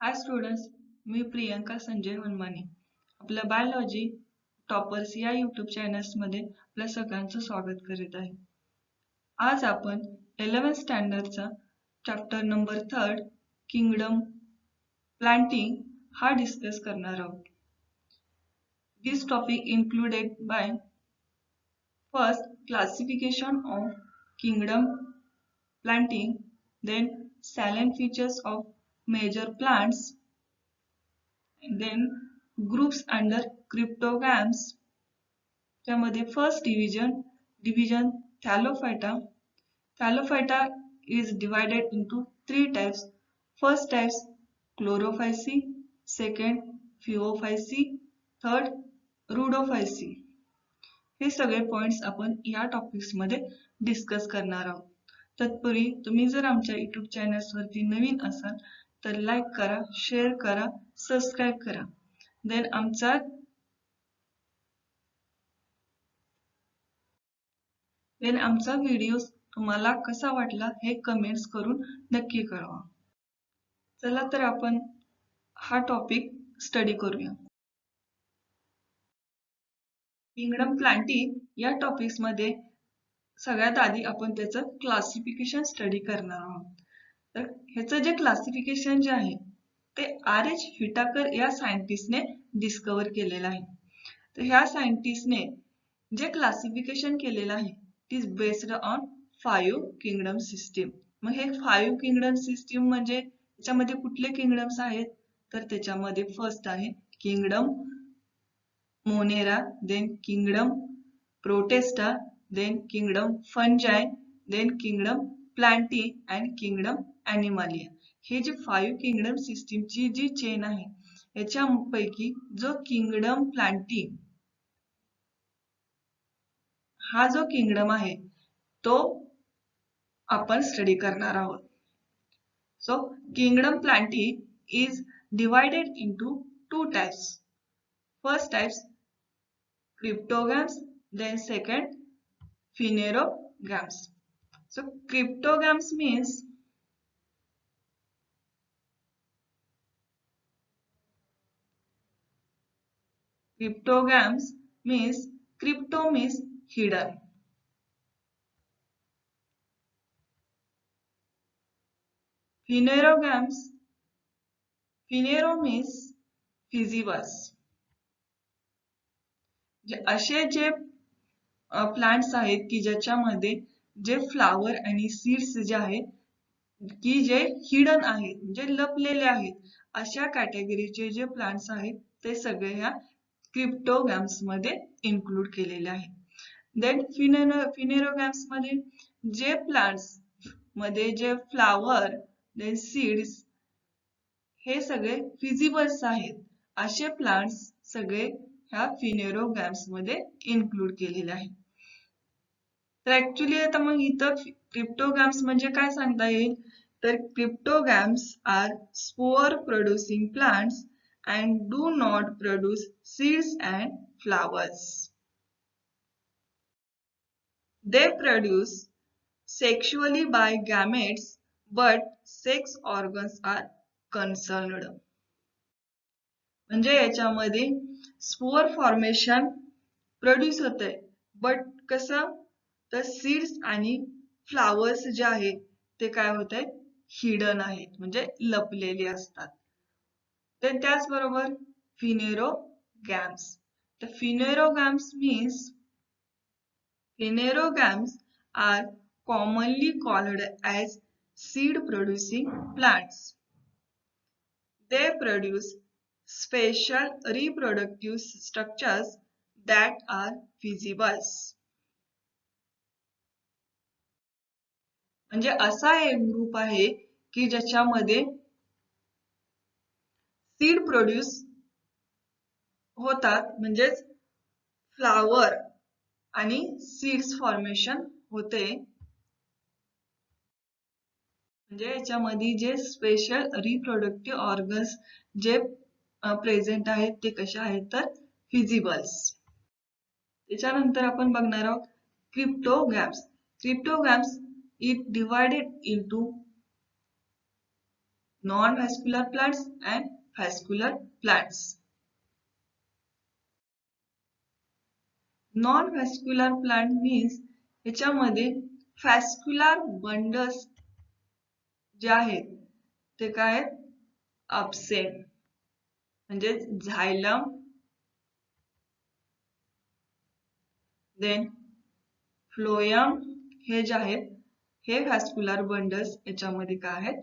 हाय students, मी प्रियंका संजय वनमाने. आपलं biology toppers या यूट्यूब चॅनल्समध्ये आपल्या सगळ्यांचं स्वागत करीत आहे. आज आपण 11th स्टँडर्डचा चॅप्टर नंबर 3 किंगडम प्लांटिंग हा डिस्कस करणार आहोत. This topic included by first classification of kingdom planting, then salient features of major plants, then groups under cryptogams. त्यामध्ये first division Thallophyta. Thallophyta is divided into three types. First types Chlorophyceae, second Phaeophyceae, third Rhodophyceae. हे सगळे points आपण या topics मध्ये discuss करणार आहोत. तत्पूर्वी तुम्ही जर आमच्या YouTube चॅनल्सवरती नवीन असाल तर लाईक करा, शेअर करा, सबस्क्राईब करा. देन आमचा व्हिडिओ तुम्हाला कसा वाटला हे कमेंट्स करून नक्की कळवा. चला तर आपण हा टॉपिक स्टडी करूया. किंगडम प्लांटिंग या टॉपिक्स मध्ये सगळ्यात आधी आपण त्याचं क्लासिफिकेशन स्टडी करणार आहोत. तर ह्याचं जे क्लासिफिकेशन जे आहे ते R.H. व्हिटाकर या सायंटिस्टने डिस्कवर केलेलं आहे. तर ह्या सायंटिस्टने जे क्लासिफिकेशन केलेलं आहे it is based on 5 kingdom system. मग हे 5 किंगडम सिस्टीम म्हणजे त्याच्यामध्ये कुठले किंगडम्स आहेत तर त्याच्यामध्ये फर्स्ट आहे kingdom Monera, then kingdom Protista, then kingdom fungi, then kingdom plantae and kingdom animalia. हे जे 5 किंगडम सिस्टीमची जी चेन आहे याच्यापैकी जो किंगडम प्लांटी हा जो किंगडम आहे तो आपण स्टडी करणार आहोत. So kingdom plantae is divided into two types. First types cryptogams, then second phanerogams. So cryptogams means crypto means hidden. Phanero means visible. असे जे प्लांट्स आहेत की ज्याच्यामध्ये जे फ्लावर आणि सीड्स जे आहेत की जे हिडन आहेत म्हणजे लपलेले आहेत अशा कॅटेगरीचे जे प्लांट्स आहेत ते सगळे ह्या क्रिप्टोगॅम्स मध्ये इन्क्लूड केलेले आहेत. देन फिनेरोगॅम्स मध्ये जे प्लांट्स मध्ये जे फ्लावर देन सीड्स हे सगळे फिजिबल्स आहेत असे प्लांट्स सगळे ह्या फिनेरोगॅम्स मध्ये इन्क्लूड केलेले आहेत. तर ऍक्च्युली आता मग इथं क्रिप्टोगॅम्स म्हणजे काय सांगता येईल तर cryptogams are spore producing plants and do not produce seeds and flowers. They produce sexually by gametes but sex organs are concerned. म्हणजे याच्यामध्ये स्पोअर फॉर्मेशन प्रोड्यूस होते बट कसं तर सीड्स आणि फ्लावर्स जे आहेत ते काय होत आहेत हिडन आहेत म्हणजे लपलेले असतात. तर त्याचबरोबर फिनेरोगॅम्स. तर phanerogams are commonly called as seed producing plants. They produce special reproductive structures that are visible. म्हणजे असा एक ग्रुप आहे की ज्याच्यामध्ये सीड प्रोड्यूस होतात म्हणजेच फ्लावर आणि सीड्स फॉर्मेशन होते. म्हणजे याच्यामध्ये जे स्पेशल रिप्रोडक्टिव्ह ऑर्गन्स जे प्रेझेंट आहेत ते कशा आहेत तर फिजिबल्स. त्याच्यानंतर आपण बघणार आहोत cryptogams. Cryptogams it divided into non-vascular plants and vascular plants. Non-vascular plant means ह्याच्यामध्ये vascular bundles जे आहेत ते काय आहेत absent, म्हणजे झायलम, देन फ्लोएम हे जे आहेत हे व्हॅस्क्युलर बंडल्स याच्यामध्ये काय आहेत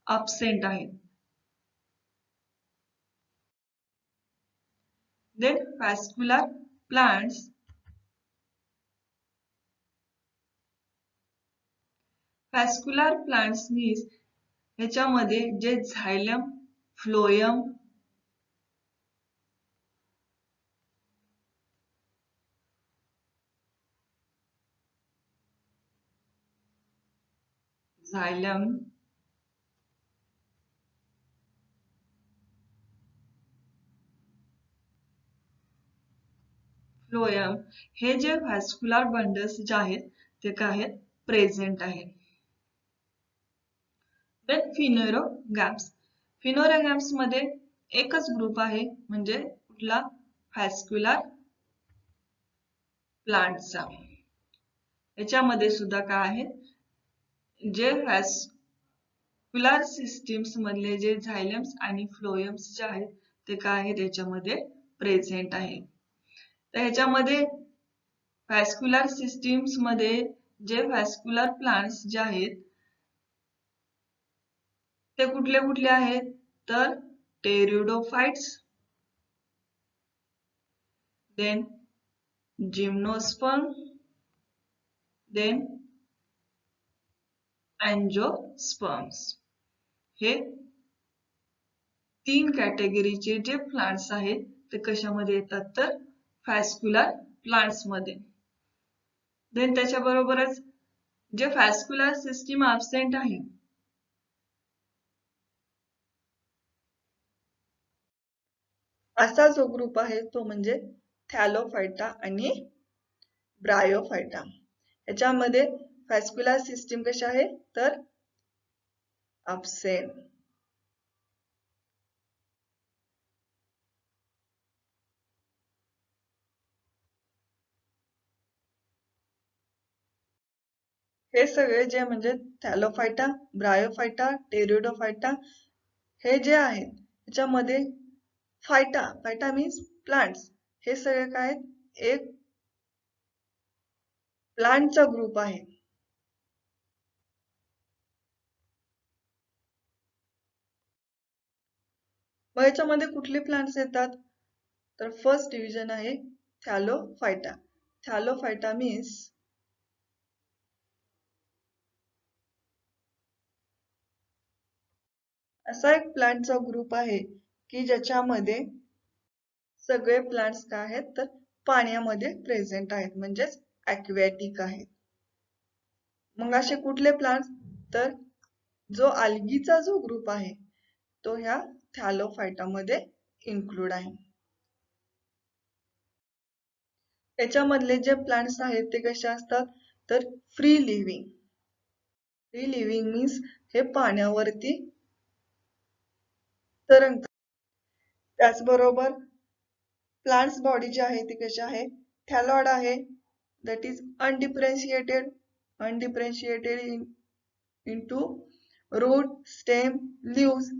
absent आहेत. देन व्हॅस्क्युलर प्लांट्स मीन्स ह्याच्यामध्ये जे झायलम, फ्लोएम, फ्लोएम हे जे व्हॅस्क्युलर बंडल्स जे आहेत ते काय आहेत प्रेझेंट आहेत. देन फिनोरोगॅम्स मध्ये एकच ग्रुप आहे म्हणजे कुठला व्हॅस्क्युलर प्लांटचा. याच्यामध्ये सुद्धा काय आहे जे व्हॅस्क्युलर सिस्टीम्स मधले जे झायलम्स आणि फ्लोएम्स जे आहेत ते काय आहेत याच्यामध्ये प्रेझेंट आहेत. तर ह्याच्यामध्ये व्हॅस्क्युलर सिस्टीम्स मध्ये जे व्हॅस्क्युलर प्लांट्स जे आहेत ते कुठले कुठले आहेत तर pteridophytes, then gymnosperm, then angiosperms. हे 3 कॅटेगरीचे जे प्लांट्स आहेत ते कशामध्ये येतात तर व्हॅस्क्युलर प्लांट्स मध्ये. देन त्याच्याबरोबरच जे व्हॅस्क्युलर सिस्टीम absent आहे असा जो ग्रुप आहे तो म्हणजे थॅलोफायटा आणि ब्रायोफायटा. याच्यामध्ये व्हॅस्क्युलर सिस्टीम कशी आहे तर absent. हे सगळे जे म्हणजे थॅलोफायटा, ब्रायोफायटा, टेरिडोफायटा हे जे आहेत त्याच्यामध्ये फायटा मीन्स प्लांट्स हे सगळे काय एक प्लांटचा ग्रुप आहे. मग याच्यामध्ये कुठले प्लांट्स येतात तर फर्स्ट डिव्हिजन आहे थॅलोफायटा. थॅलोफायटा मीन्स असा एक प्लांटचा ग्रुप आहे की ज्याच्यामध्ये सगळे प्लांट्स काय आहेत तर पाण्यामध्ये प्रेझेंट आहेत म्हणजेच ॲक्वॅटिक आहेत. मग असे कुठले प्लांट्स तर जो आल्गीचा जो ग्रुप आहे तो ह्या थॅलोफायटा मध्ये इन्क्लूड आहे. याच्यामधले जे प्लांट्स आहेत ते कसे असतात तर free living. Free living means हे पाण्यावरती तरंगतात. त्याचबरोबर प्लांट्स बॉडी जी आहे ती कशी आहे थॅलॉइड आहे, that is undifferentiated into root, stem, leaves.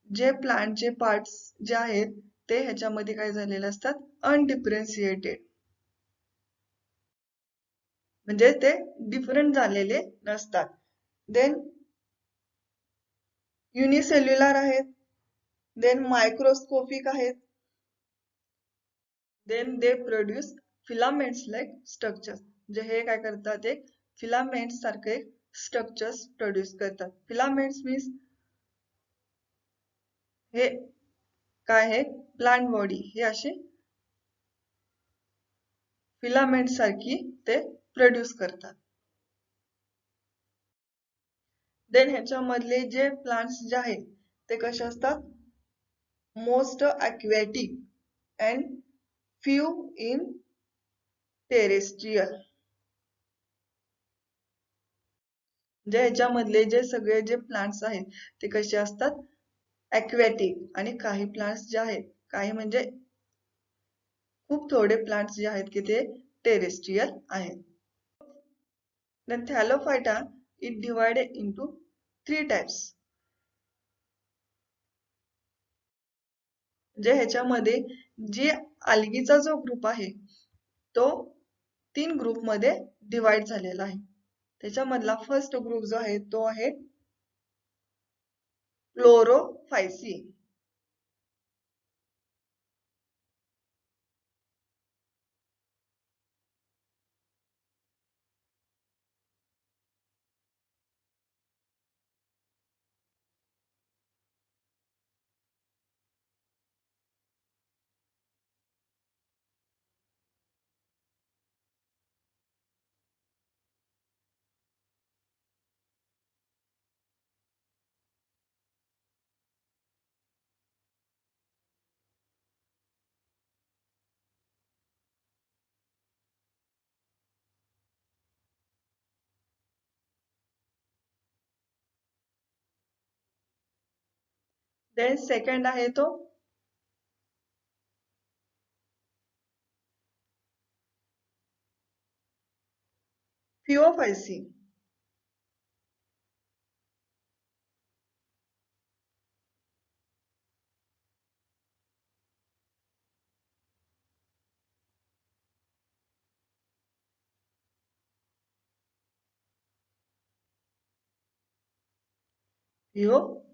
जे प्लांटचे पार्ट्स जे आहेत ते ह्याच्यामध्ये काय झालेले असतात अनडिफरेन्शिएटेड, म्हणजे ते डिफरंट झालेले नसतात. देन युनिसेल्युलर आहेत, देन मायक्रोस्कोपिक आहेत, then they produce filaments like structures. जे हे काय करतात एक फिलामेंट्स सारखे स्ट्रक्चर्स प्रोड्यूस करतात. फिलामेंट्स मीन्स हे काय आहे प्लांट बॉडी हे असे फिलामेंट सारखी ते प्रोड्यूस करतात. देन ह्याच्यामधले जे प्लांट्स जे आहेत ते कसे असतात most aquatic and few in terrestrial. जे ह्याच्यामधले जे सगळे जे प्लांट्स आहेत ते कसे असतात, ॲक्वॅटिक. आणि काही प्लांट्स जे आहेत, काही म्हणजे खूप थोडे प्लांट्स जे आहेत की ते टेरेस्ट्रियल आहेत. Then Thallophyta is divided into three types. जे ह्याच्यामध्ये जे अल्गीचा जो ग्रुप आहे तो 3 ग्रुप मध्ये डिवाइड झालेला आहे. त्याच्यामधला फर्स्ट ग्रुप जो आहे तो आहे क्लोरोफायसी. देन सेकंड आहे तो फिओफायसी. फिओफायसी.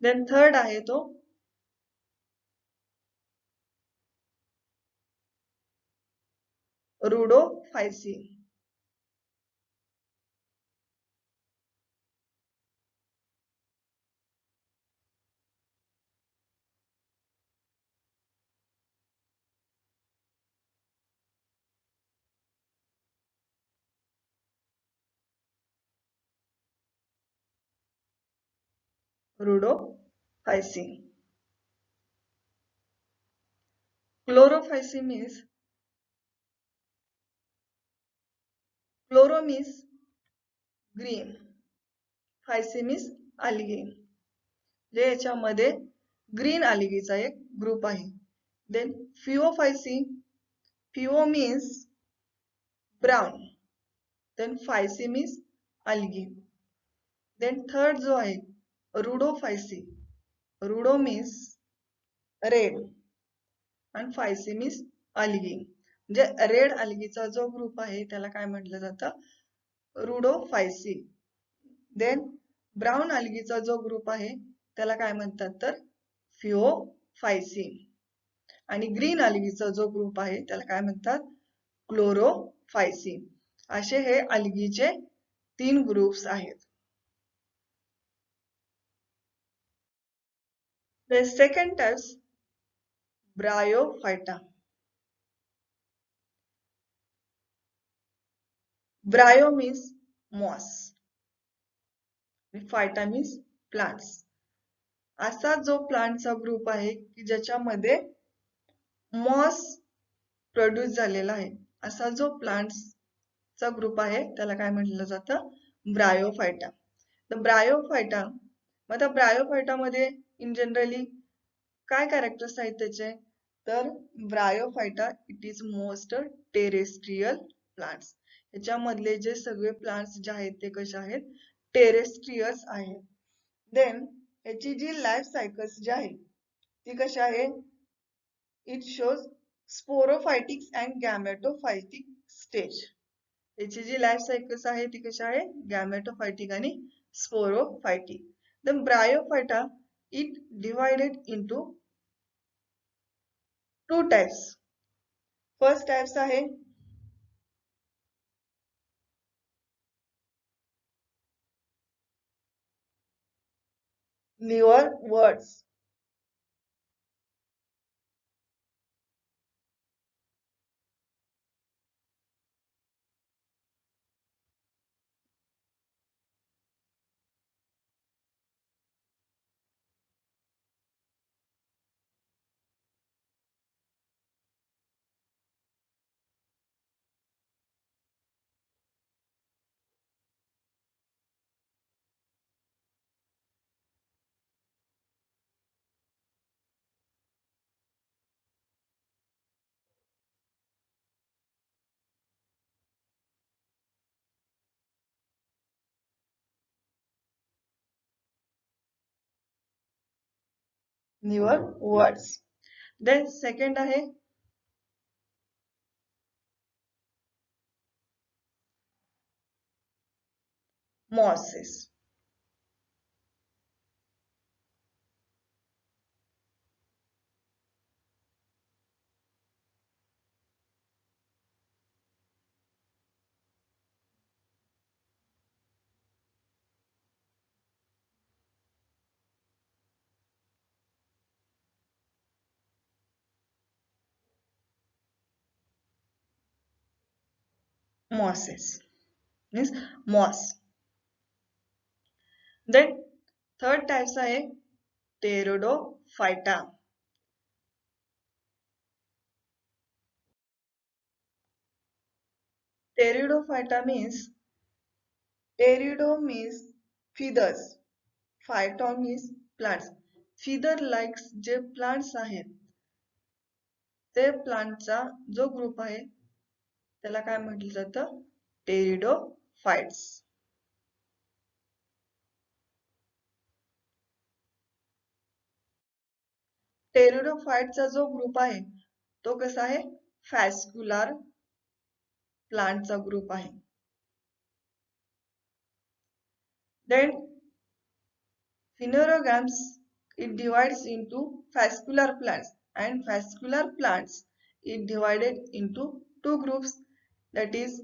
देन थर्ड आहे तो रुडोफायसी. रुडोफायसी. Chlorophysi means chloro means green, physi means algae. जे याच्यामध्ये ग्रीन algaeचा एक ग्रुप आहे. Then फिओफायसी, phaeo means brown, then physi means algae. Then third जो आहे रुडोफायसी, रुडो means रेड आणि फायसी मीन्स अल्गी. म्हणजे रेड अल्गीचा जो ग्रुप आहे त्याला काय म्हटलं जातं, रुडोफायसी. देन ब्राऊन अल्गीचा जो ग्रुप आहे त्याला काय म्हणतात तर फिओफायसी. आणि ग्रीन अल्गीचा जो ग्रुप आहे त्याला काय म्हणतात, क्लोरोफायसी. असे हे अल्गीचे 3 ग्रुप्स आहेत. The second types Bryophyta. Bryo means moss. Phyta means plants. असा जो प्लांटचा ग्रुप आहे की ज्याच्यामध्ये मॉस प्रोड्यूस झालेला आहे, असा जो प्लांट्सचा ग्रुप आहे त्याला काय म्हटलं जातं, ब्रायोफायटा. तर ब्रायोफायटा, मग त्या ब्रायोफायटा मध्ये इन जनरली काय कॅरेक्टर्स आहेत त्याचे, तर bryophyta it is most terrestrial plants. याच्यामधले जे सगळे प्लांट्स जे आहेत ते कसे आहेत, टेरेस्ट्रियस आहेत. देन याची जी लाईफ सायकल्स जी आहे ती कशी आहे, इट शोज स्पोरोफायटिक्स अँड गॅमेटोफायटिक स्टेज. याची जी लाईफ सायकल्स आहे ती कशी आहे, गॅमेटोफायटिक आणि sporophytic. Then Bryophyta it divided into 2 types. First types आहे liverworts. your words. Then second आहे mosses. Mosses means moss. Then third types आहे pteridophyta. Pteridophyta means pterido means feathers, phyton means plants. Feather like जे plants आहेत ते प्लांटचा जो group आहे त्याला काय म्हटलं जातं टेरिडोफाइट्स. टेरिडोफाइटचा जो ग्रुप आहे तो कसा आहे फॅस्क्युलर प्लांटचा ग्रुप आहे. Then phanerogams it divides into fascicular plants, and fascicular plants it divided into two groups, that is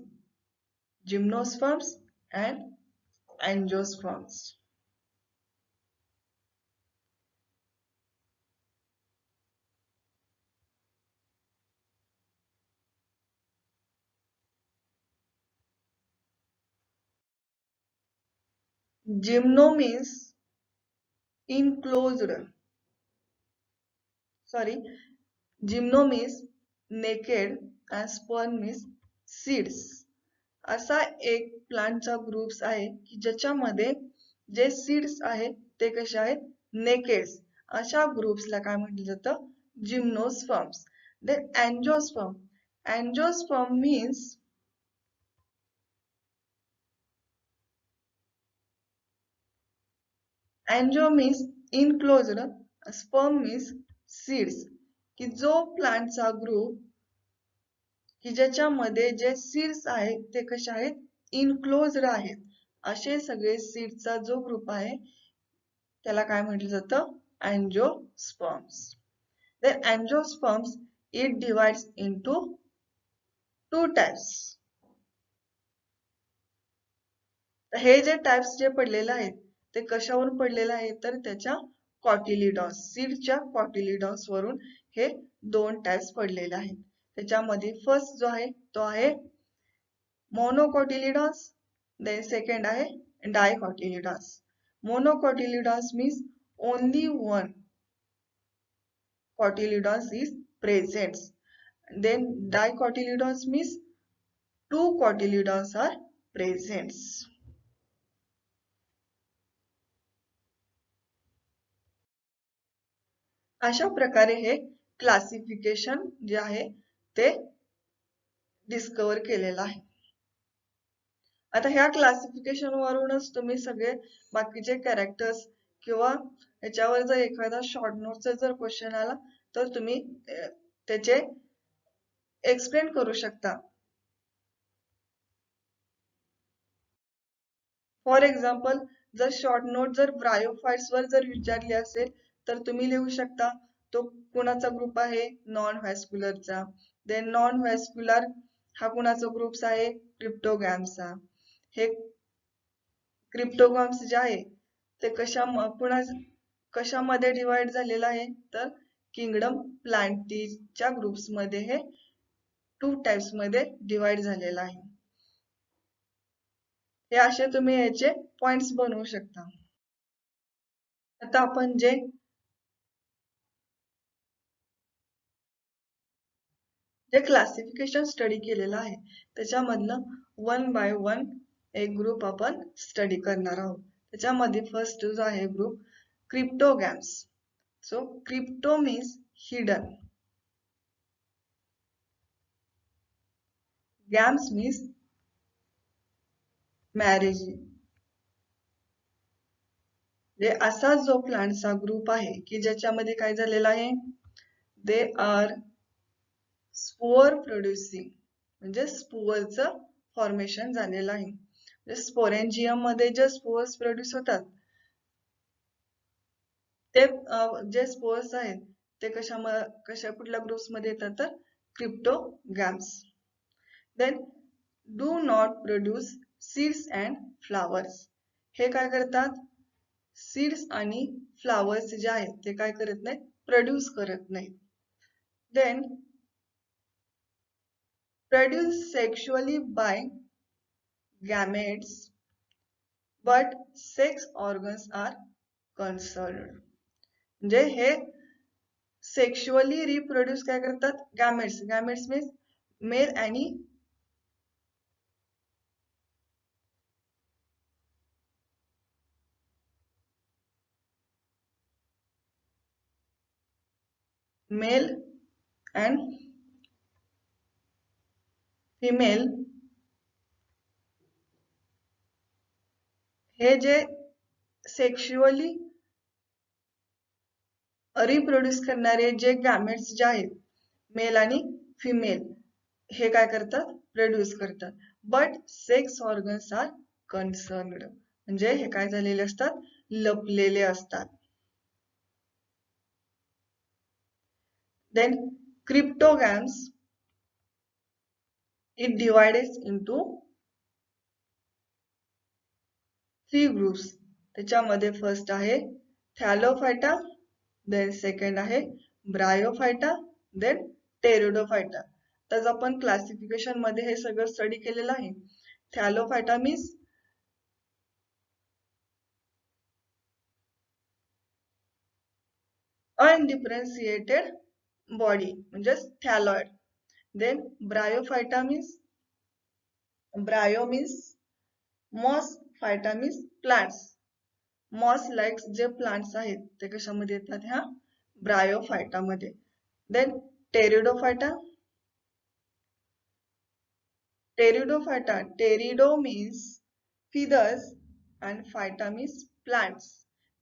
gymnosperms and angiosperms. Gymno means enclosed. Sorry, gymno means naked and sperm means seeds. असा एक प्लांटचा groups आहे की ज्याच्यामध्ये जे seeds आहेत ते कसे आहेत नेकेड. अशा ग्रुप्सला काय म्हटलं जातं gymnosperms. Then angiosperm. Angiosperm means angio means enclosed, sperm means seeds. की जो प्लांटचा ग्रुप की ज्याच्यामध्ये जे सीड्स आहेत ते कसे आहेत इनक्लोज्ड आहेत. असे सगळे सीड्सचा जो ग्रुप आहे त्याला काय म्हटलं जातं अँजिओस्पर्म्स. Then angiosperms it divides into two types. हे जे टाइप्स जे पडलेले आहेत ते कशावरून पडलेले आहेत तर त्याच्या कॉटिलिडॉन्स सीडच्या कॉटिलिडॉन्स वरून हे दोन टाइप्स पडलेले आहेत. त्याच्यामध्ये फर्स्ट जो आहे तो आहे मोनोकॉटिलिडॉन्स. देन सेकंड आहे dicotyledons. Monocotyledons means only one cotyledons is present. Then dicotyledons means two cotyledons are present. अशा प्रकारे हे क्लासिफिकेशन जे आहे ते डिस्कवर केलेलं आहे. आता ह्या क्लासिफिकेशन वरूनच तुम्ही सगळे बाकीचे कॅरेक्टर्स किंवा याच्यावर जर एखादा शॉर्ट नोटचा जर क्वेश्चन आला तर तुम्ही त्याचे एक्सप्लेन करू शकता. फॉर एक्झाम्पल जर शॉर्ट नोट जर ब्रायोफाइट्स वर जर विचारली असेल तर तुम्ही लिहू शकता तो कुणाचा ग्रुप आहे नॉन व्हॅस्क्युलरचा. देन नॉन व्हॅस्क्युलर हा कुणाचा ग्रुप्स आहे क्रिप्टोगॅमचा. हे क्रिप्टोगॅम्स जे आहे ते कशामध्ये डिवाइड झालेला आहे तर किंगडम प्लांटीच्या ग्रुप्स मध्ये हे टू टाइप्स मध्ये डिवाइड झालेला आहे. हे असे तुम्ही याचे पॉइंट्स बनवू शकता. आता आपण जे क्लासिफिकेशन स्टडी केलेलं आहे त्याच्यामधनं वन बाय वन एक ग्रुप आपण स्टडी करणार आहोत. त्याच्यामध्ये फर्स्ट जो आहे group cryptogams. So crypto means hidden, gams means marriage. जे असा जो प्लांटचा ग्रुप आहे की ज्याच्यामध्ये काय झालेला आहे, दे आर स्पोअर प्रोड्युसिंग, म्हणजे स्पोअरचं फॉर्मेशन झालेलं आहे. म्हणजे स्पोरेंजियम मध्ये जे स्पोअर्स प्रोड्यूस होतात ते जे स्पोअर्स आहेत ते कशा कुठल्या ग्रुप्स मध्ये येतात तर cryptogams. Then do not produce seeds and flowers. हे काय करतात, सीड्स आणि फ्लावर्स जे आहेत ते काय करत नाहीत, प्रोड्यूस करत नाहीत. Then produce sexually by gametes but sex organs are concerned. म्हणजे हे सेक्शुअली रिप्रोड्यूस काय करतात, गॅमेट्स. गॅमेट्स मीन्स मेल आणि मेल अँड फिमेल हे जे सेक्शुअली रिप्रोड्यूस करणारे जे गॅमेट्स जे आहेत मेल आणि फिमेल हे काय करतात, प्रोड्यूस करतात. But sex organs are concerned, म्हणजे हे काय झालेले असतात, लपलेले असतात. Then cryptogams it divided into 3 groups. त्याच्यामध्ये फर्स्ट आहे थॅलोफायटा, देन सेकंड आहे ब्रायोफायटा, देन टेरिडोफायटा. तर आपण क्लासिफिकेशन मध्ये हे सगळं स्टडी केलेलं आहे. थॅलोफायटा मीन्स अनडिफरेन्शिएटेड बॉडी, म्हणजे thalloid. Then Bryophyta means bryo means moss, phyta means plants. Moss likes जे प्लांट्स आहेत ते कशामध्ये येतात, ह्या ब्रायोफायटा मध्ये. Then Pteridophyta, Pteridophyta, pterido means feathers and phyta means plants.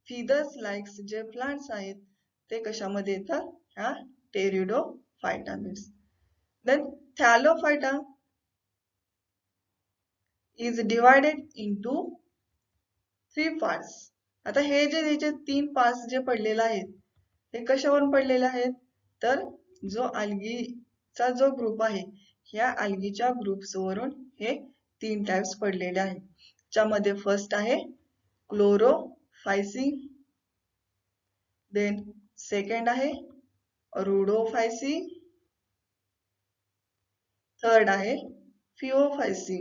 feathers likes जे प्लांट्स आहेत ते कशामध्ये येतात, ह्या Pteridophyta means. Then Thallophyta is divided into 3 parts. आता हे जे याचे 3 पार्ट्स जे पडलेले आहेत हे कशावरून पडलेले आहेत, तर जो अल्गीचा जो ग्रुप आहे ह्या अल्गीच्या ग्रुप्स वरून हे 3 टाइप्स पडलेले आहेत. ज्यामध्ये फर्स्ट आहे क्लोरोफायसी, देन सेकंड आहे रुडोफायसी, थर्ड आहे Phaeophyceae.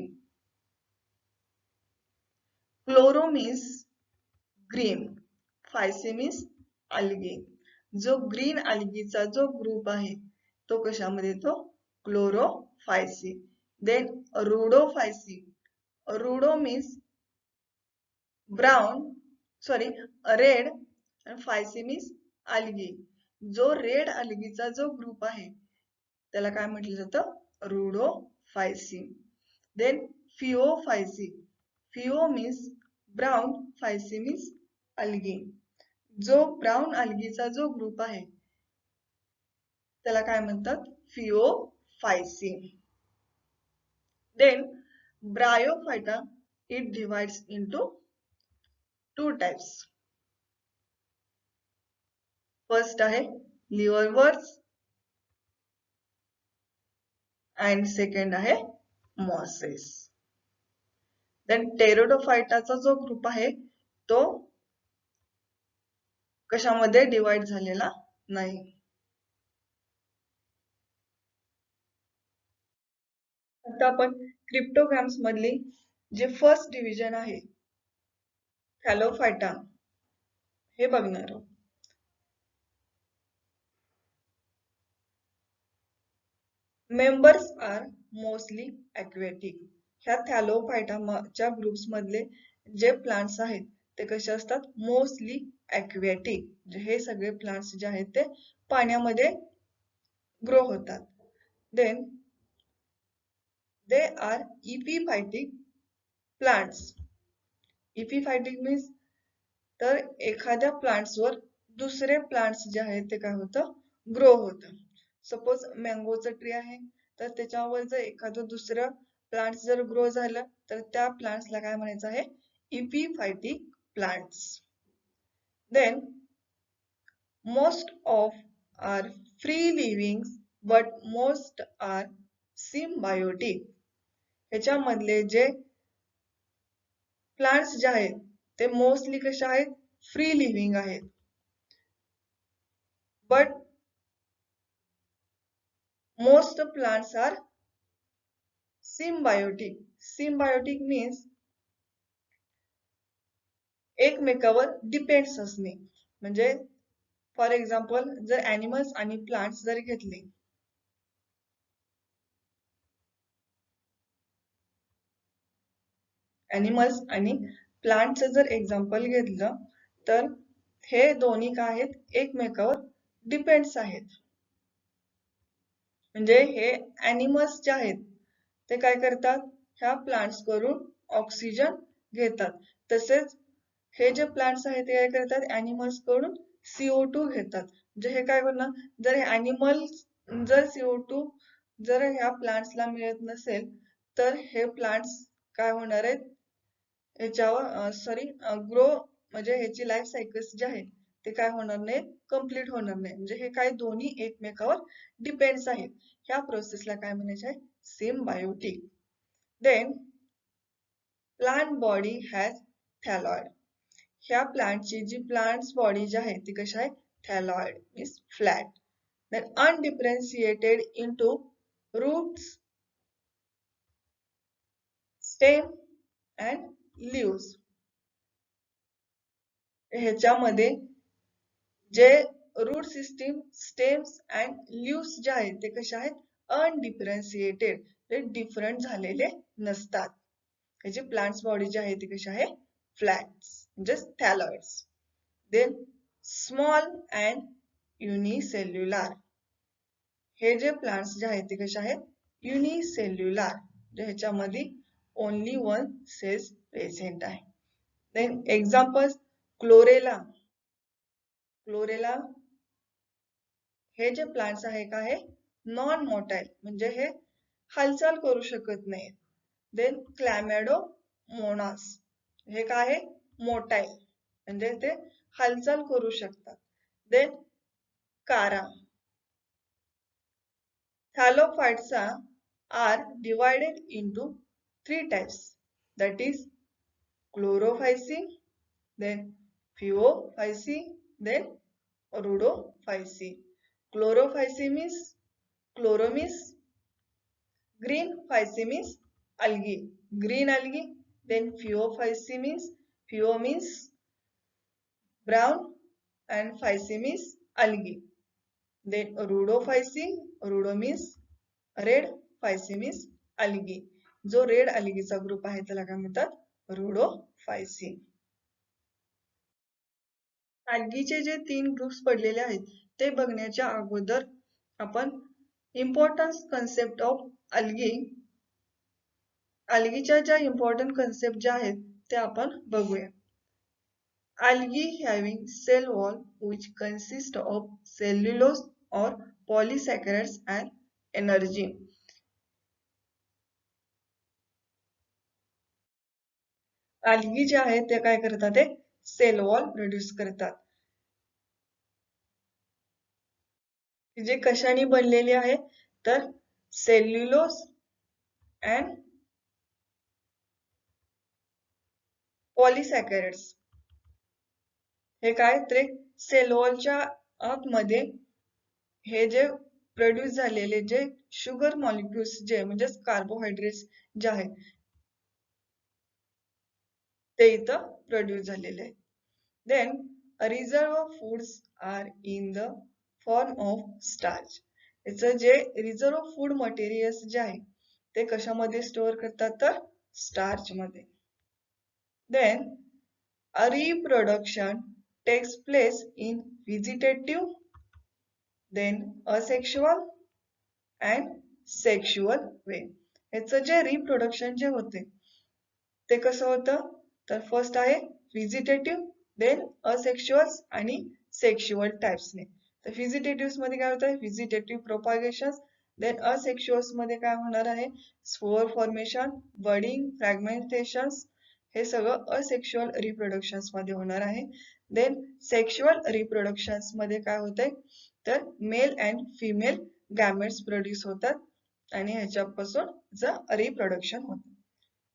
Chloro means green, phyceae means algae. जो ग्रीन अल्गीचा जो ग्रुप आहे तो कशामध्ये येतो, Chlorophyceae. Then Rhodophyceae, rhodo means brown sorry red आणि फायसी मीन्स अल्गी. जो रेड अल्गीचा जो ग्रुप आहे त्याला काय म्हटलं जातं, Rhodophyceae. Then फिओफायसी, phaeo means brown, phyceae means algae. जो ब्राउन अल्गीचा जो ग्रुप आहे त्याला काय म्हणतात, Phaeophyceae. Then Bryophyta it divides into 2 types. First आहे लिव्हरवर्स अँड सेकंड आहे मॉसेस. देन टेरिडोफायटाचा जो ग्रुप आहे तो कशामध्ये डिवाइड झालेला नाही. आता आपण क्रिप्टोगॅम्स मधली जे फर्स्ट डिव्हिजन आहे थॅलोफायटा हे बघणार आहोत. Members are mostly aquatic. ह्या थॅलोफायटाच्या ग्रुप्स मधले जे प्लांट्स आहेत ते कसे असतात, मोस्टली aquatic. हे सगळे प्लांट्स जे आहेत ते पाण्यामध्ये ग्रो होतात. Then they are epiphytic plants. epiphytic means तर एखाद्या प्लांट्सवर दुसरे प्लांट्स जे आहेत ते काय होतं, ग्रो होतं. सपोज मँगोचं ट्री आहे, तर त्याच्यावर जर एखादं दुसरं प्लांट्स जर ग्रो झालं तर त्या प्लांट्सला काय म्हणायचं आहे, epiphytic plants. Then most of are free living but most are symbiotic. ह्याच्यामधले जे प्लांट्स जे आहेत ते मोस्टली कशा आहेत, फ्री लिव्हिंग आहेत. But most plants are symbiotic. Symbiotic means एकमेकावर डिपेंड्स असणे. म्हणजे फॉर एक्झाम्पल जर ॲनिमल्स आणि प्लांट्स जर घेतले, ॲनिमल्स आणि प्लांटचं जर एक्झाम्पल घेतलं तर हे दोन्ही काय आहेत, एकमेकावर डिपेंड्स आहेत. म्हणजे हे ॲनिमल्स जे आहेत ते काय करतात, ह्या प्लांट्स कडून ऑक्सिजन घेतात. तसेच हे जे प्लांट्स आहेत ते काय करतात, ॲनिमल्स कडून CO2 घेतात. म्हणजे हे काय करणार, जर हे ॲनिमल्स जर CO2 जर ह्या प्लांट्सला मिळत नसेल तर हे प्लांट्स काय होणार आहेत, ह्याच्यावर ग्रो म्हणजे ह्याची लाईफ सायकल्स जे आहे ते काय होणार नाही, कम्प्लीट होणार नाही. म्हणजे हे काय दोन्ही एकमेकावर डिपेंड्स आहेत. ह्या प्रोसेसला काय म्हणायचे आहे, symbiotic. Then plant body has thalloid. ह्या प्लांटची जी प्लांट्स बॉडी जी आहे ती कशी आहे, thalloid means flat. Then undifferentiated into roots, stem and leaves. ह्याच्यामध्ये जे root system, stems and leaves जे आहेत ते कसे आहेत, अनडिफरेन्शिएटेड, ते डिफरंट झालेले नसतात. ह्याची प्लांट्स बॉडी जी आहे ती कशी आहे, फ्लॅट्स म्हणजे thalloids. Then small and unicellular. हे जे प्लांट्स जे आहेत ते कसे आहेत, युनिसेल्युलर, म्हणजे ह्याच्यामध्ये ओनली वन सेल्स प्रेझेंट आहे. Then examples, Chlorella. क्लोरेला हे जे प्लांट्स आहे का आहे, नॉन मोटाईल, म्हणजे हे हालचाल करू शकत नाही. देन क्लॅमॅडो मोनास, हे काय आहे, मोटाईल, म्हणजे ते हालचाल करू शकतात. देन कारा. थॅलोफाइट्स R divided into 3 types, that is chlorophyceae, then phaeophyceae, then rhodophyceae. Chlorophyceae means chloro means green, phyceae means algae, green algae. Then phaeophyceae means, pheo means brown and phyceae means algae. Then rhodophyceae, rhodo means red, phyceae means algae. जो red अल्गीचा group आहे त्याला काय म्हणतात, rhodophyceae. अल्गीचे जे 3 groups पडलेले आहेत ते बघण्याच्या अगोदर आपण इम्पॉर्टन्स कन्सेप्ट ऑफ अल्गी, अल्गीच्या ज्या इम्पॉर्टंट कन्सेप्ट ज्या आहेत ते आपण बघूया. Algae having cell wall which consist of cellulose or polysaccharides and energy. Algae जे आहेत ते काय करतात, ते सेल वॉल प्रोड्यूस करतात. जे कशाने बनलेले आहे, तर सेल्युलोज अँड पॉलिसॅकॅराइड्स. हे काय, ते सेल वॉलच्या आतमध्ये हे जे प्रोड्यूस झालेले जे शुगर मॉलिक्युल्स जे म्हणजे कार्बोहायड्रेट्स जे आहेत ते इथं प्रोड्यूस झालेले आहेत. Then reserve of foods are in the form of starch. याचं जे रिझर्व फूड मटेरियल्स जे आहे ते कशामध्ये स्टोअर करतात, तर स्टार्च मध्ये. Then reproduction takes place in vegetative, then asexual and sexual way. याचं जे रिप्रोडक्शन जे होते ते कसं होतं, तर फर्स्ट आहे व्हेजिटेटिव्ह देन असेक्शुअल्स आणि सेक्शुअल टाइप्सने. तर व्हिजिटेटिव्ह मध्ये काय होतं, व्हिजिटेटिव्ह प्रोपागेशन. देन असेक्शुअल्स मध्ये काय होणार आहे, स्पोर फॉर्मेशन, बडिंग, फ्रॅगमेंटेशन, हे सगळं असेक्शुअल रिप्रोडक्शन्स मध्ये होणार आहे. देन सेक्शुअल रिप्रोडक्शन्स मध्ये काय होतंय, तर male and female gametes produce होतात आणि ह्याच्यापासून रिप्रोडक्शन होतं.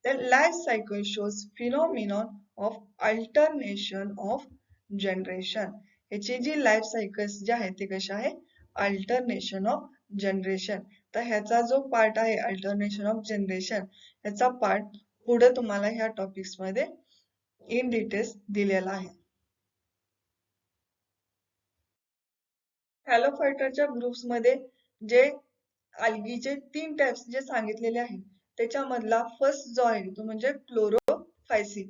The life cycle shows phenomenon of alternation of generation. ह्याची जी लाईफ सायकल्स जे आहे ते कशा आहे, अल्टरनेशन ऑफ जनरेशन. तर ह्याचा जो पार्ट आहे अल्टरनेशन ऑफ जनरेशन, ह्याचा पार्ट पुढे तुम्हाला ह्या टॉपिक्स मध्ये इन डिटेल्स दिलेला आहे. हॅलोफायटरच्या ग्रुप्स मध्ये जे अल्गीचे 3 टाइप्स जे सांगितलेले आहेत, त्याच्यामधला फर्स्ट जो आहे तो म्हणजे क्लोरोफायसी.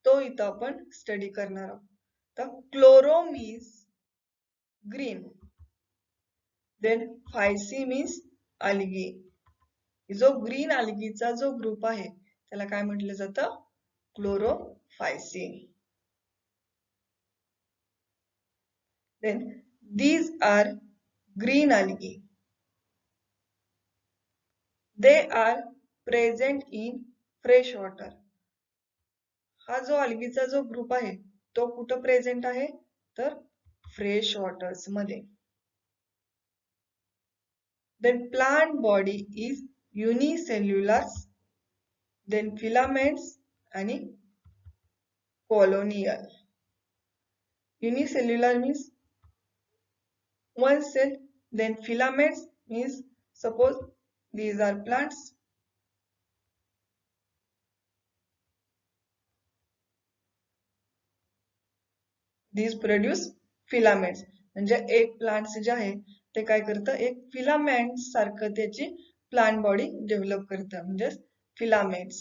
तो इथं आपण स्टडी करणार आहोत. तर chloro means green, then phyceae means algae. जो ग्रीन अल्गीचा जो ग्रुप आहे त्याला काय म्हटलं जातं, Chlorophyceae. Then these are green algae. They are present in fresh water. हा जो अल्गीचा जो ग्रुप आहे तो कुठं प्रेझेंट आहे, तर फ्रेश वॉटर्स मध्ये. Then plant body is unicellular, then filaments आणि colonial. Unicellular means one cell, then filaments means suppose these are plants. These produce filaments. म्हणजे एक प्लांट्स जे आहे ते काय करतं, एक फिलामेंट सारखं त्याची प्लांट बॉडी डेव्हलप करतं, म्हणजे फिलामेंट्स.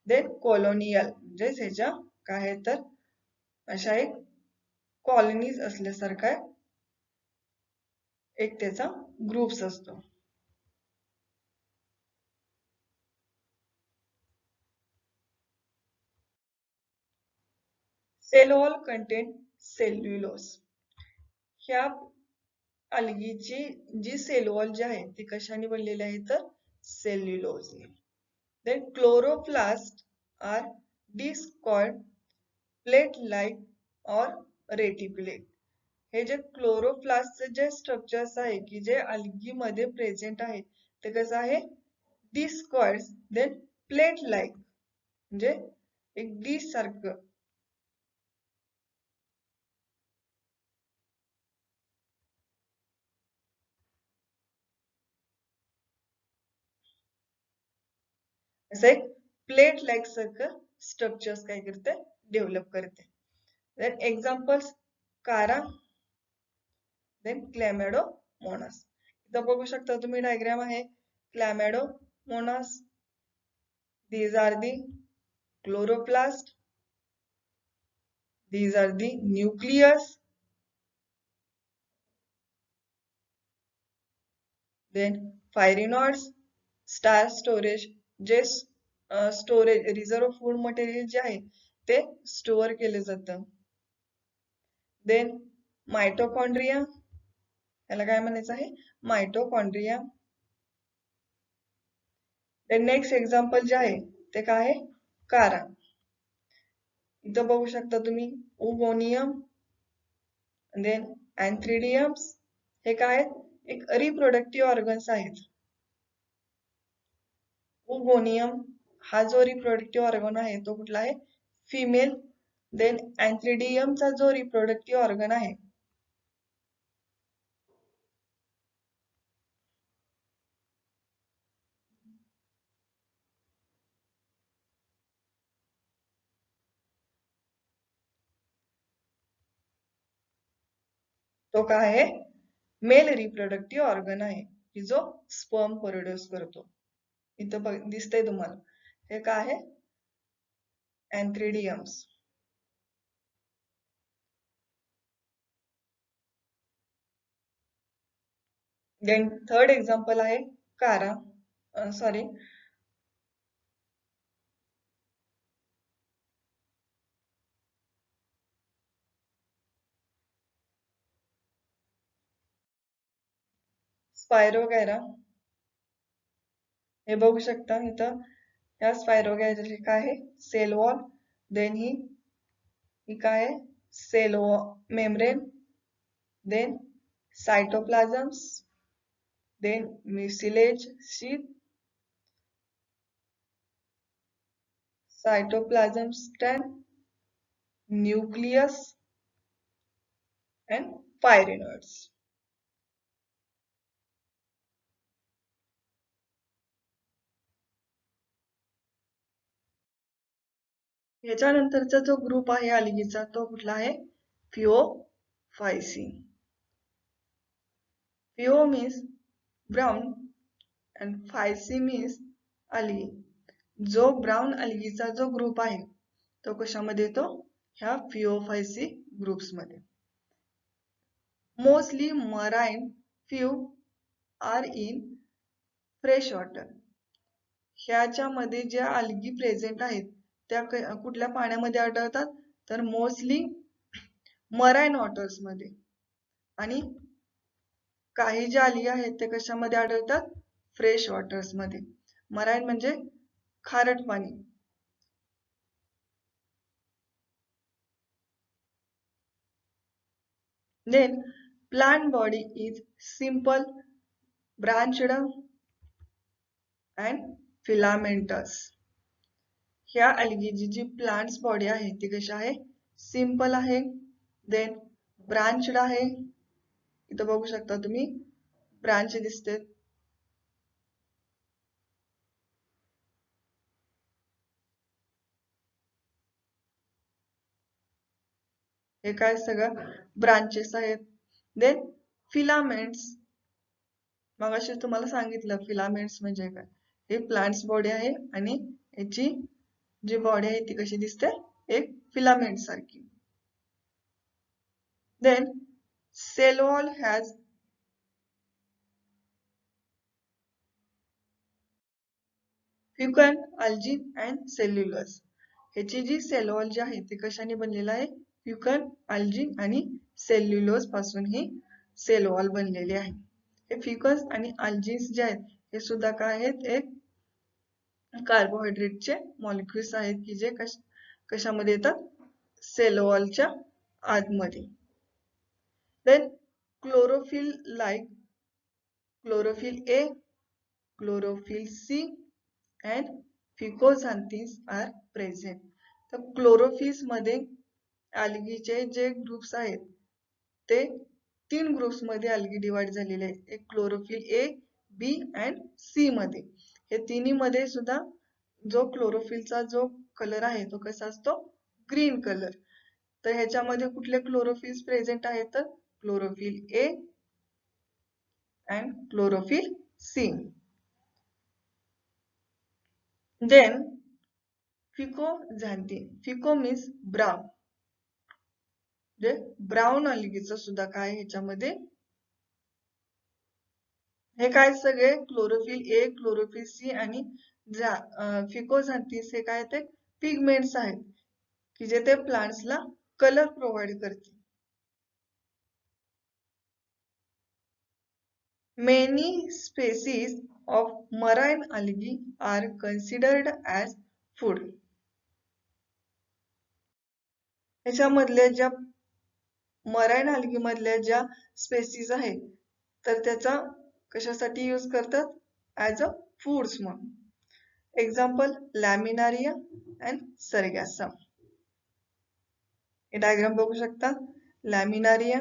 देन कॉलोनियल म्हणजे ह्याच्या काय आहे तर अशा एक कॉलनीज असल्यासारखा एक त्याचा ग्रुप्स असतो. Cell wall contain cellulose. ह्या अल्गीची जी सेल वॉल जी आहे ती कशाने बनलेली आहे, तर सेल्युलोजने. Then chloroplast are discoid plate like or reticulate. हे जे क्लोरोप्लास्टचे जे स्ट्रक्चर्स आहे की जे अल्गी मध्ये प्रेझेंट आहे ते कसं आहे, डिस्कॉइड, देन प्लेट लाइक म्हणजे एक डिश सारखं. असं एक प्लेट लाइक सारखं स्ट्रक्चर्स काय करते, डेव्हलप करते. देन एक्झाम्पल्स कारा, देन क्लॅमॅडोमोनास. इथं बघू शकता तुम्ही डायग्राम आहे क्लॅमॅडोमोनास. These are the chloroplast. These are the nucleus. Then fiery nodes, star storage, जे स्टोरेज रिझर्व फूड मटेरियल जे आहे ते स्टोअर केले जातं. देन मायटोकॉन्ड्रिया, याला काय म्हणायचं आहे, मायटोकॉन्ड्रिया. देन नेक्स्ट एक्झाम्पल जे आहे ते काय आहे, कारा. इथं बघू शकता तुम्ही उगोनियम, देन अँथ्रिडियम्स. हे काय आहेत, एक रिप्रोडक्टिव्ह ऑर्गन्स आहेत. उगोनियम हा जो रिप्रोडक्टिव्ह ऑर्गन आहे तो कुठला आहे, फिमेल. देन अँथ्रिडियमचा जो रिप्रोडक्टिव्ह ऑर्गन आहे तो काय आहे, मेल रिप्रोडक्टिव्ह ऑर्गन आहे की जो स्पर्म प्रोड्यूस करतो. इथं दिसतंय तुम्हाला, हे काय आहे, अँथ्रिडियम्स. देन थर्ड एक्झाम्पल आहे कारा, सॉरी स्पायरोगॅरा हे बघू शकता इथं. या स्पायरोगॅराची काय आहे, सेल वॉल. देन ही काय आहे, cell membrane. Then cytoplasms. Then mucilage sheath, cytoplasm stem, nucleus and pyrenoids. याच्यानंतरचा जो ग्रुप आहे अल्गीचा तो कुठला आहे, Phaeophyceae. Phaeo means brown and phyceae means algae. जो ब्राउन अल्गीचा जो ग्रुप आहे तो कशामध्ये येतो, ह्या फिओफायसी ग्रुप्स मध्ये. Mostly marine few are in fresh water. ह्याच्यामध्ये ज्या अल्गी प्रेझेंट आहेत त्या कुठल्या पाण्यामध्ये आढळतात, तर मोस्टली मराइन वॉटर्स मध्ये. आणि काही ज्या अल्गी आहेत ते कशामध्ये आढळतात, फ्रेश वॉटर्स मध्ये. मराइन म्हणजे खारट पाणी. Then plant body is simple, branched and filamentous. ह्या अल्गीची जी प्लांट्स बॉडी आहे ती कशी आहे, सिंपल आहे. देन ब्रांचड आहे. इथं बघू शकता तुम्ही ब्रांच दिसते. हे काय सगळं ब्रांचेस आहेत. देन फिलामेंट्स, मगाशी तुम्हाला सांगितलं फिलामेंट्स म्हणजे काय. हे प्लांट्स बॉडी आहे आणि याची जी बॉडी आहे ती कशी दिसते, एक फिलामेंट सारखी. Then cell wall has fucan, algin and cellulose. ह्याची जी सेल वॉल जी आहे ती कशाने बनलेला आहे, फ्युकन, अल्जिन आणि सेल्युलोज पासून ही सेल वॉल बनलेली आहे. हे फ्युकस आणि अल्जिन्स जे आहेत हे सुद्धा काय आहेत, एक कार्बोहायड्रेटचे मॉलिक्युल्स आहेत की जे कशामध्ये येतात, सेल वॉलच्या आतमध्ये. Then chlorophyll like chlorophyll A, chlorophyll C and fucoxanthins are present. तर क्लोरोफिल्स मध्ये अल्गीचे जे ग्रुप्स आहेत ते 3 ग्रुप्स मध्ये अल्गी डिवाइड झालेले आहेत. एक chlorophyll A, B and C मध्ये. हे तिन्ही मध्ये सुद्धा जो क्लोरोफिलचा जो कलर आहे तो कसा असतो, ग्रीन कलर. तर ह्याच्यामध्ये कुठले क्लोरोफिल्स प्रेझेंट आहेत, तर chlorophyll A and chlorophyll C. Then fucoxanthin, phyco means brown. जे ब्राउन अल्गीचं सुद्धा काय ह्याच्यामध्ये, हे काय सगळे क्लोरोफिल ए, क्लोरोफिल सी आणि फिकोझॅन्थिन्स हे काय ते पिगमेंट्स आहेत की जे ते प्लांट्सला कलर प्रोव्हाइड करतील. Many species of marine algae are considered as food. ह्याच्यामधल्या ज्या मराइन अल्गी मधल्या ज्या स्पेसीज आहेत तर त्याचा कशासाठी यूज करतात, ॲज अ फूड्स म्हणून. Example Laminaria and Sargassum. हे डायग्राम बघू शकता. लॅमिनारिया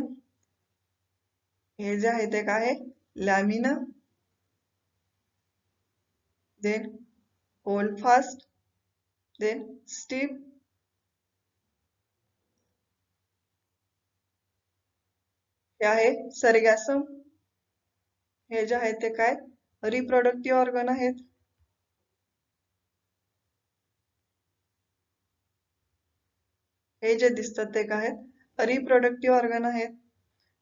हे जे आहे ते काय आहे, lamina. Then holdfast. Then stipe. हे आहे सरगॅसम. हे जे आहे ते काय, रिप्रोडक्टिव्ह ऑर्गन आहेत. हे जे दिसतात ते काय आहेत, रिप्रोडक्टिव्ह ऑर्गन आहेत.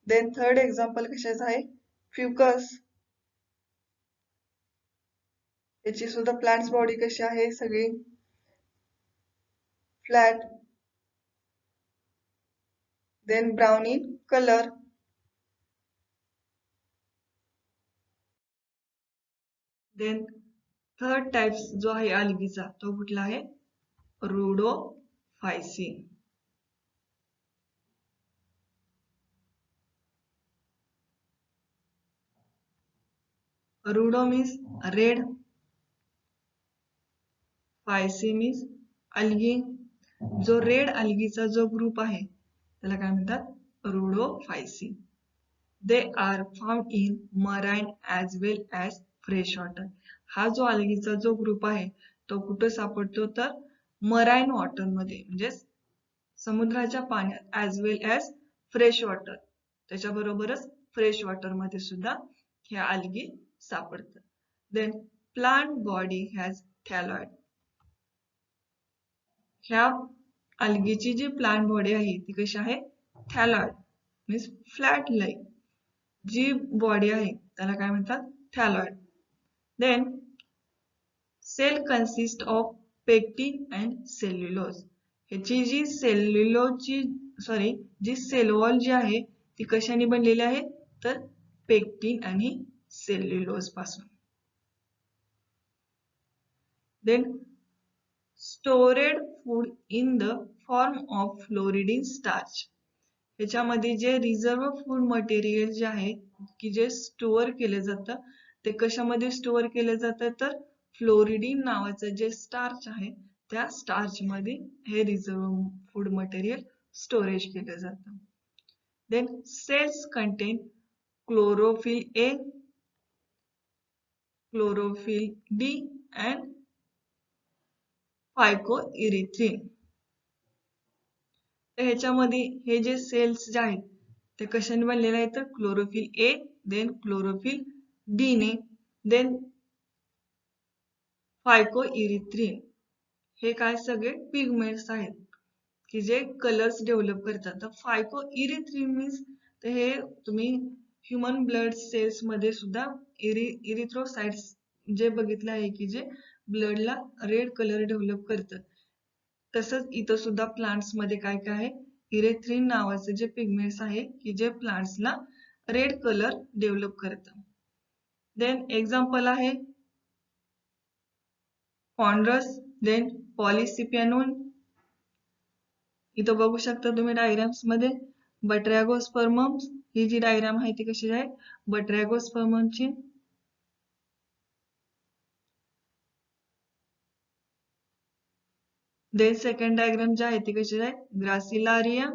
देन थर्ड एक्झाम्पल कशाचं आहे, फ्युकस. याची सुद्धा प्लांट्स बॉडी कशी आहे, सगळी flat. Then brown in colour. Then third types जो आहे अल्गीचा तो कुठला आहे रुडोफायसी. Rhodo means red, phyceae means algae. जो रेड अल्गीचा जो ग्रुप आहे त्याला काय म्हणतात Rhodophyceae. They are found in marine as well as fresh water. हा जो अल्गीचा जो ग्रुप आहे तो कुठे सापडतो तर मराइन वॉटर मध्ये म्हणजे समुद्राच्या पाण्यात as well as fresh water, त्याच्याबरोबरच फ्रेश वॉटर मध्ये सुद्धा ह्या अल्गी सापडतात. Then plant body has thalloid. ह्या अल्गीची जी प्लांट बॉडी आहे ती कशी आहे थॅलॉइड मीन्स फ्लॅट लाईक जी बॉडी आहे त्याला काय म्हणतात thalloid. Then cell consist of pectin and cellulose. ह्याची जी जी सेल वॉल जी आहे ती कशाने बनलेली आहे तर पेक्टिन आणि सेल्युलोज पासून. Then stored food in the form of floridean starch. ह्याच्यामध्ये जे रिझर्व फूड मटेरियल जे आहे की जे स्टोअर केले जातं ते कशामध्ये स्टोअर केले जातं तर फ्लोरिडीन नावाचं जे स्टार्च आहे त्या स्टार्च मध्ये हे रिझर्व फूड मटेरियल स्टोरेज केलं जातं. Then cells contain chlorophyll A, chlorophyll D and phycoerythrin. तर ह्याच्यामध्ये हे जे सेल्स जे आहेत ते कशाने बनलेले आहेत तर क्लोरोफिल ए, देन क्लोरोफिल डी ने, देन फायकोइरिथ्रिन. हे काय सगळे पिगमेंट्स आहेत की जे कलर्स डेव्हलप करतात. तर फायकोइरिथ्रिन मीन्स तर हे तुम्ही ह्युमन ब्लड सेल्स मध्ये सुद्धा इरिथ्रोसाइट्स जे बघितलं आहे की जे ब्लडला रेड कलर डेव्हलप करतात. तसंच इथं सुद्धा प्लांट्स मध्ये काय काय आहे इरेथ्रिन नावाचे जे पिगमेंट्स आहे की जे प्लांट्सला रेड कलर डेव्हलप करतात. देन एक्झाम्पल आहे कॉन्ड्रस, देन पॉलिसिपियनोन. इथं बघू शकता तुम्ही डायग्राम्स मध्ये बट्रॅगोस्पर्मम्स. ही जी डायग्राम आहे ती कशी आहे बट्रॅगोस्पर्ममची. देन सेकंड डायग्राम जी आहे ती कशी आहे ग्रासिलारिया,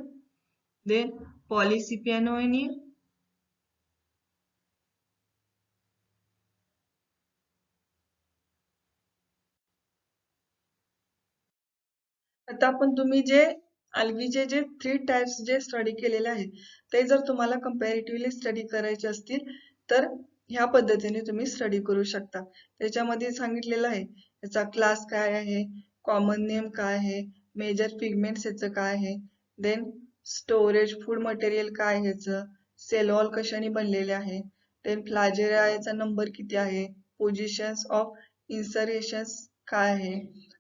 देन पॉलिसिपियनोनी. आता आपण तुम्ही जे अल्गीचे जे 3 टाइप्स जे स्टडी केलेले आहेत ते जर तुम्हाला कंपॅरेटिव्हली स्टडी करायचे असतील तर ह्या पद्धतीने तुम्ही स्टडी करू शकता. त्याच्यामध्ये सांगितलेलं आहे याचा क्लास काय आहे, कॉमन नेम काय आहे, मेजर पिगमेंट्स याचं काय आहे, देन स्टोरेज फूड मटेरियल काय आहे याचं, सेल वॉल कशाने बनलेले आहे, देन फ्लॅजेला याचा नंबर किती आहे, पोझिशन्स ऑफ इन्सर्शन्स काय आहे,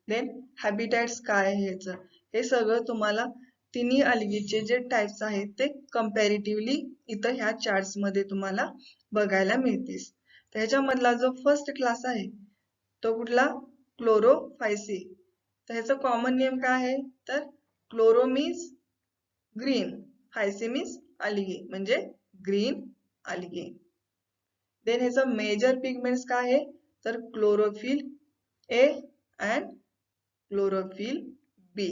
देन हॅबिटॅट्स काय आहे याचं. हे सगळं तुम्हाला तिन्ही अल्गीचे जे टाइप्स आहेत ते कंपॅरेटिव्हली इथं ह्या चार्ट्स मध्ये तुम्हाला बघायला मिळतील. त्याच्यामधला जो फर्स्ट क्लास आहे तो कुठला क्लोरोफायसी. तर ह्याचं कॉमन नेम काय आहे तर chloro means green, phyceae means algae म्हणजे ग्रीन अल्गी. देन ह्याचं मेजर पिगमेंट्स काय आहे तर chlorophyll A and chlorophyll B.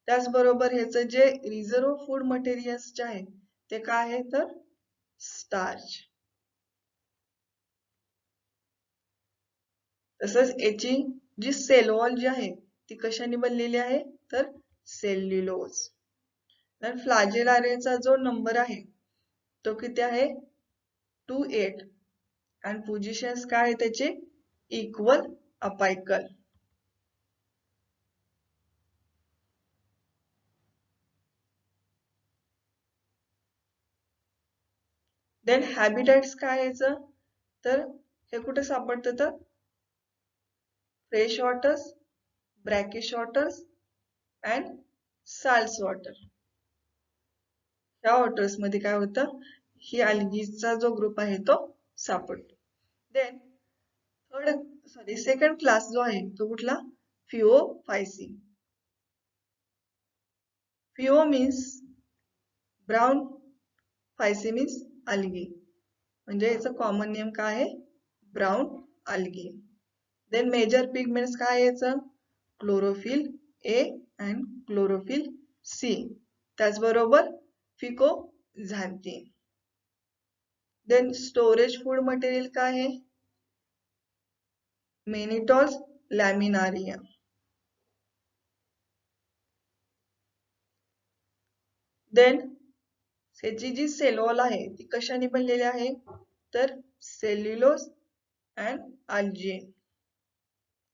त्याचबरोबर ह्याचं जे रिझर्व फूड मटेरियल्स जे आहे ते काय आहे तर स्टार्च. तसंच याची जी सेल वॉल जी आहे ती कशाने बनलेली आहे तर सेल्युलोज. तर फ्लॅजेलारियाचा जो नंबर आहे तो किती आहे 28 आणि पोझिशन्स काय आहे त्याचे इक्वल अपायकल. देन हॅबिटॅट्स काय याचं तर हे कुठे सापडतं तर fresh waters, brackish waters and salt water. ह्या वॉटर्स मध्ये काय होतं ही अल्गीचा जो ग्रुप आहे तो सापडतो. देन सेकंड क्लास जो आहे तो कुठला? Phaeophyceae. Phaeo means brown, phyceae means algae. म्हणजे याचं कॉमन नेम काय आहे? Brown algae. Then major pigments काय आहे याचं? Chlorophyll A and chlorophyll C. त्याचबरोबर fucoxanthin. Then storage food material काय आहे? मेनिटॉल्स लॅमिनारिया. देन त्याची जी सेल वॉल आहे ती कशाने बनलेली आहे? तर सेल्युलोज अँड आल्जिन.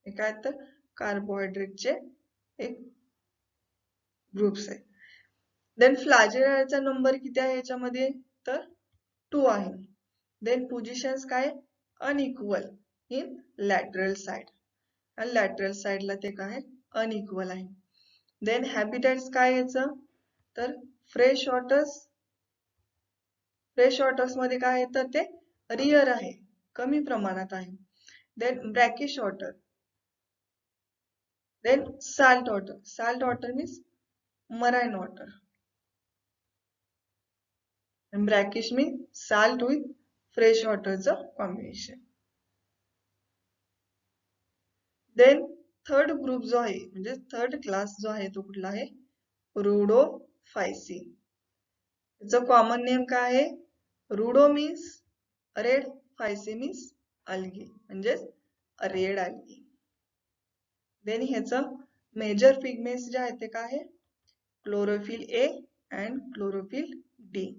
हे काय तर कार्बोहायड्रेटचे एक ग्रुप्स आहे. देन फ्लॅजेलाचा नंबर किती आहे याच्यामध्ये? तर 2 आहे. देन पोझिशन्स काय? Unequal in lateral side. आणि लॅटरल साइडला ते काय? अनइक्वल आहे. देन हॅबिटॅट्स काय याचं? तर फ्रेश वॉटर्स मध्ये काय आहे? तर ते रिअर आहे, कमी प्रमाणात आहे. Then brackish water. Then salt water means marine water. And brackish means salt with fresh waterचं कॉम्बिनेशन. देन थर्ड ग्रुप जो आहे म्हणजे थर्ड क्लास जो आहे तो कुठला आहे? रुडोफायसी. याचं कॉमन नेम काय आहे? रुडो means red, phyceae means algae म्हणजेच रेड अल्गी. देन ह्याचं मेजर पिगमेंट्स जे आहेत ते काय आहे? Chlorophyll A and chlorophyll D.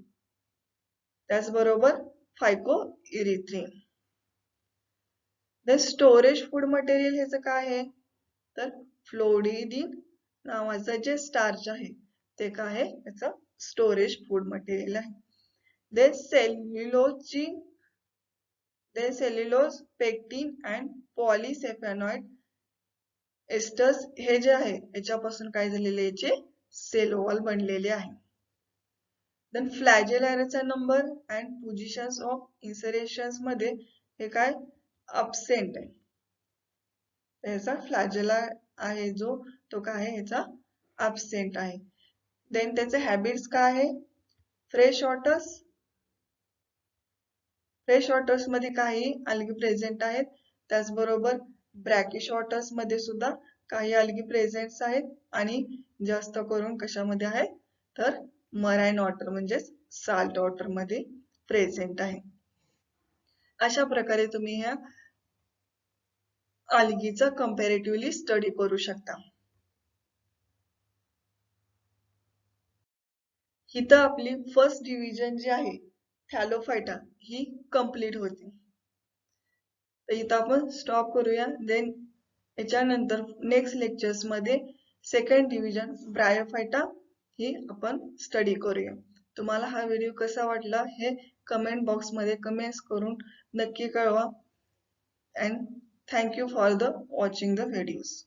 त्याचबरोबर फायकोइरिथ्रिन. द स्टोरेज फूड मटेरियल ह्याचं काय आहे? तर फ्लोरिडीन नावाचं जे स्टार्च आहे ते काय आहे? याचं स्टोरेज फूड मटेरियल आहे. Then cellulose, pectin and polysulphate esters हे जे आहे याच्यापासून काय झालेले याचे सेल वॉल बनलेले आहे. देन फ्लॅजेलाचा number and positions of insertions मध्ये हे काय? अबसेंट आहे. याचा फ्लॅजेला आहे जो तो काय आहे? याचा अबसेंट आहे. देन त्याचे हॅबिट्स काय आहे? फ्रेश वॉटर्स मध्ये काही अल्गी प्रेझेंट आहेत. त्याचबरोबर ब्रॅकिश वॉटर्स मध्ये सुद्धा काही अल्गी प्रेझेंट आहेत आणि जास्त करून कशामध्ये आहे? तर मराइन वॉटर म्हणजेच साल्ट वॉटर मध्ये प्रेझेंट आहे. अशा प्रकारे तुम्ही ह्या अल्गीचा कंपॅरेटिव्हली स्टडी करू शकता. इथं आपली फर्स्ट डिव्हिजन जी आहे थॅलोफायटा ही कंप्लीट होती. तर इथं आपण स्टॉप करूया. देन याच्यानंतर नेक्स्ट लेक्चर्स मध्ये सेकंड डिव्हिजन ब्रायोफायटा ही आपण स्टडी करूया. तुम्हाला हा व्हिडिओ कसा वाटला हे कमेंट बॉक्स मध्ये कमेंट्स करून नक्की कळवा. And thank you for the watching the videos.